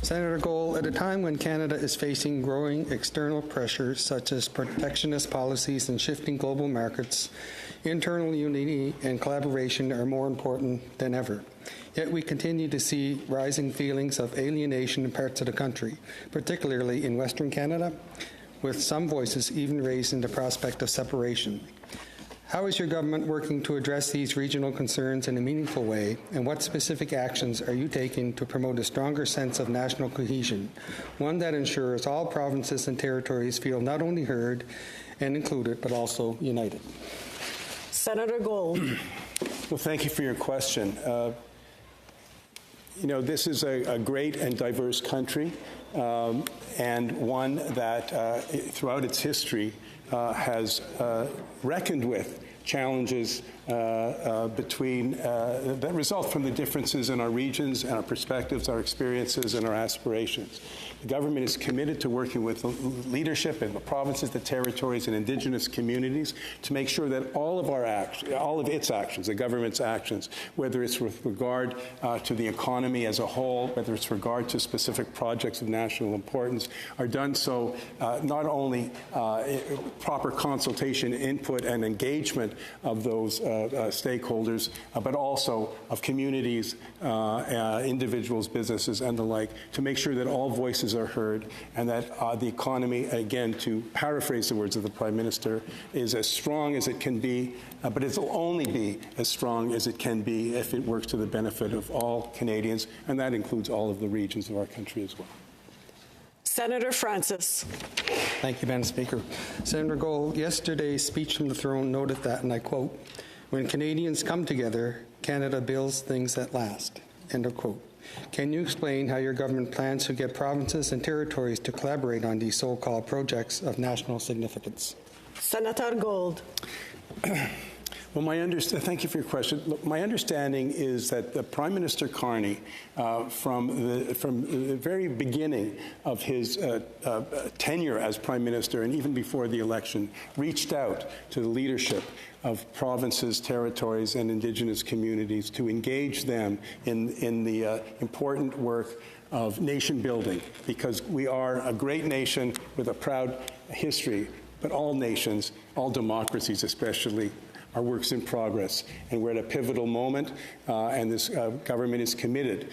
Senator Gold, at a time when Canada is facing growing external pressures such as protectionist policies and shifting global markets, internal unity and collaboration are more important than ever. Yet we continue to see rising feelings of alienation in parts of the country, particularly in Western Canada, with some voices even raising the prospect of separation. How is your government working to address these regional concerns in a meaningful way, and what specific actions are you taking to promote a stronger sense of national cohesion, one that ensures all provinces and territories feel not only heard and included, but also united? Senator Gold. Well, thank you for your question. You know, this is a great and diverse country, and one that throughout its history has reckoned with challenges that result from the differences in our regions and our perspectives, our experiences, and our aspirations. The government is committed to working with leadership in the provinces, the territories, and Indigenous communities to make sure that all of its actions, the government's actions, whether it's with regard to the economy as a whole, whether it's regard to specific projects of national importance, are done so not only proper consultation, input, and engagement of those stakeholders, but also of communities, individuals, businesses, and the like, to make sure that all voices are heard and that the economy, again, to paraphrase the words of the Prime Minister, is as strong as it can be, but it'll only be as strong as it can be if it works to the benefit of all Canadians, and that includes all of the regions of our country as well. Senator Francis. Thank you, Madam Speaker. Senator Gold, yesterday's speech from the throne noted that, and I quote, "When Canadians come together, Canada builds things that last," end of quote. Can you explain how your government plans to get provinces and territories to collaborate on these so-called projects of national significance? Senator Gold. Well, thank you for your question. Look, my understanding is that the Prime Minister Carney, from the very beginning of his tenure as Prime Minister and even before the election, reached out to the leadership of provinces, territories, and Indigenous communities to engage them in the important work of nation building, because we are a great nation with a proud history, but all nations, all democracies especially, are works in progress, and we're at a pivotal moment, and this government is committed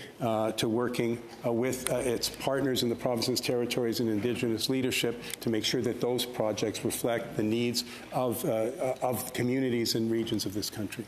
to working with its partners in the provinces, territories, and Indigenous leadership to make sure that those projects reflect the needs of communities and regions of this country.